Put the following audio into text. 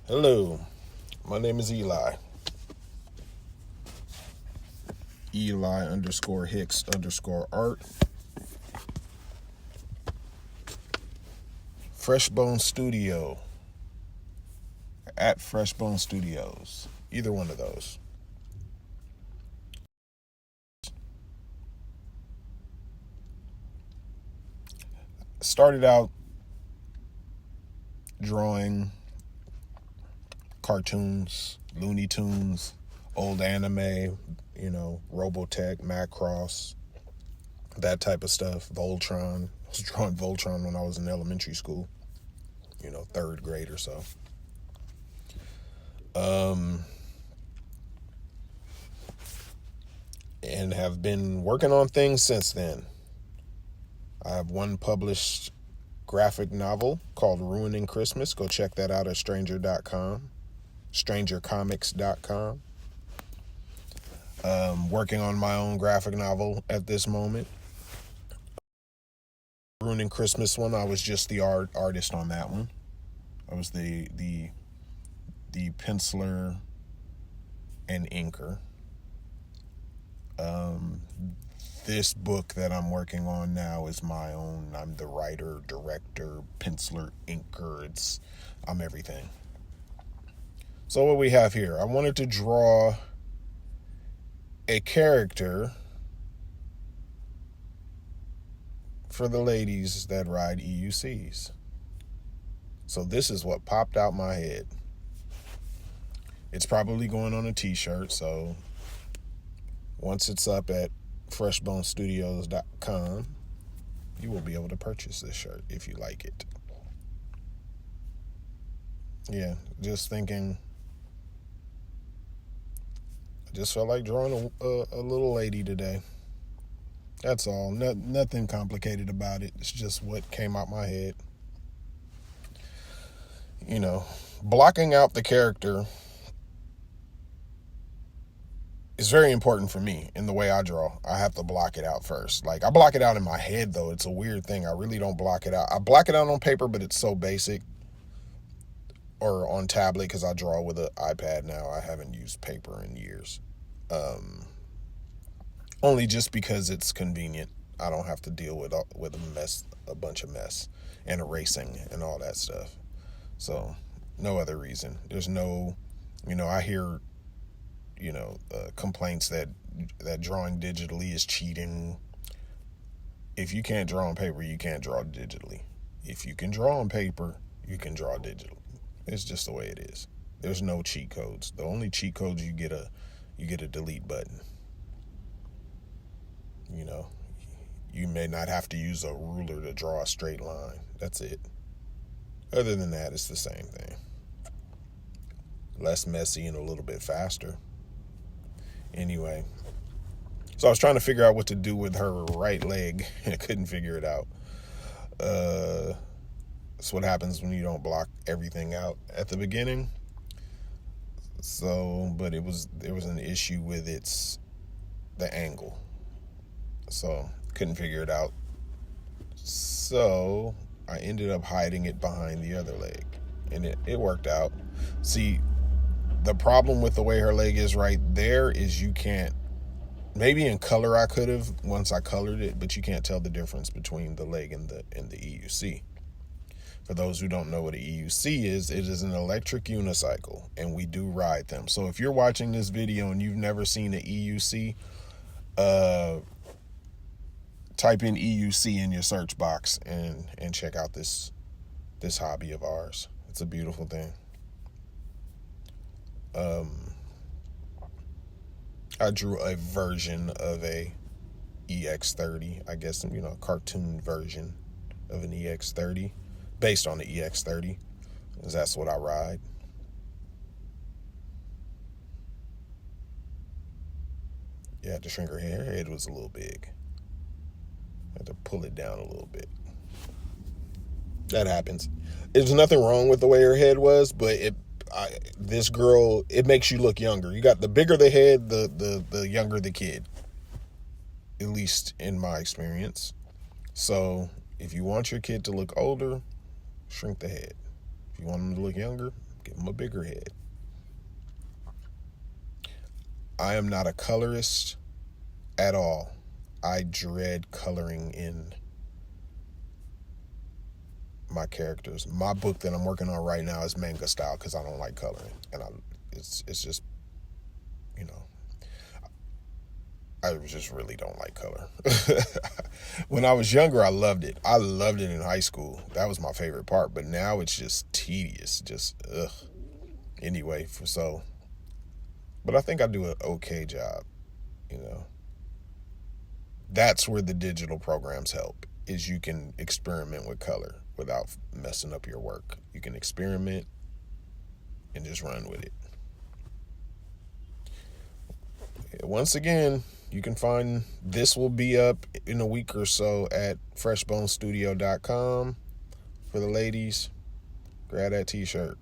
Hello, my name is Eli. Eli underscore Hicks underscore art. Freshbone Studio. At Freshbone Studios. Either one of those. Started out drawing cartoons, Looney Tunes, old anime, Robotech, Macross, that type of stuff. Voltron. I was drawing Voltron when I was in elementary school, third grade or so. And have been working on things since then. I have one published graphic novel called Ruining Christmas. Go check that out at stranger.com, strangercomics.com. Working on my own graphic novel at this moment. Ruining Christmas one, I was just the artist on that one. I was the penciler and inker. This book that I'm working on now is my own. I'm the writer, director, penciler, inker. I'm everything. So what we have here, I wanted to draw a character for the ladies that ride EUCs. So this is what popped out my head. It's probably going on a t-shirt, so once it's up at freshbonestudios.com, you will be able to purchase this shirt if you like it. Yeah, just thinking, I just felt like drawing a little lady today. That's all. Nothing complicated about it. It's just what came out my head. Blocking out the character is very important for me in the way I draw. I have to block it out first. Like, I block it out in my head, though. It's a weird thing. I really don't block it out. I block it out on paper, but it's so basic. Or on tablet, because I draw with an iPad now. I haven't used paper in years. Only just because it's convenient. I don't have to deal with a bunch of mess, and erasing and all that stuff. So, no other reason. There's no, I hear, complaints that drawing digitally is cheating. If you can't draw on paper, you can't draw digitally. If you can draw on paper, you can draw digitally. It's just the way it is. There's no cheat codes. The only cheat codes you get a delete button. You may not have to use a ruler to draw a straight line. That's it. Other than that, it's the same thing. Less messy and a little bit faster. Anyway, so I was trying to figure out what to do with her right leg. I couldn't figure it out. That's what happens when you don't block everything out at the beginning. So, but there was an issue with the angle. So, couldn't figure it out. So, I ended up hiding it behind the other leg. And it worked out. See, the problem with the way her leg is right there is you can't, maybe in color I could have once I colored it, but you can't tell the difference between the leg and the EUC. For those who don't know what an EUC is, it is an electric unicycle, and we do ride them. So if you're watching this video and you've never seen an EUC, type in EUC in your search box and check out this hobby of ours. It's a beautiful thing. I drew a version of a EX30, I guess, a cartoon version of an EX30. Based on the EX30, because that's what I ride. Yeah, I had to shrink her head. Her head was a little big. I had to pull it down a little bit. That happens. There's nothing wrong with the way her head was, but this girl, it makes you look younger. You got the bigger the head, the younger the kid. At least in my experience. So if you want your kid to look older, shrink the head. If you want them to look younger, give him a bigger head. I am not a colorist at all. I dread coloring in my characters. My book that I'm working on right now is manga style because I don't like coloring, and it's just, you know, I just really don't like color. When I was younger, I loved it. I loved it in high school. That was my favorite part. But now it's just tedious. Just ugh. Anyway, but I think I do an okay job. You know, that's where the digital programs help. Is you can experiment with color without messing up your work. You can experiment and just run with it. Once again, you can find this will be up in a week or so at freshbonestudio.com. For the ladies, grab that t-shirt.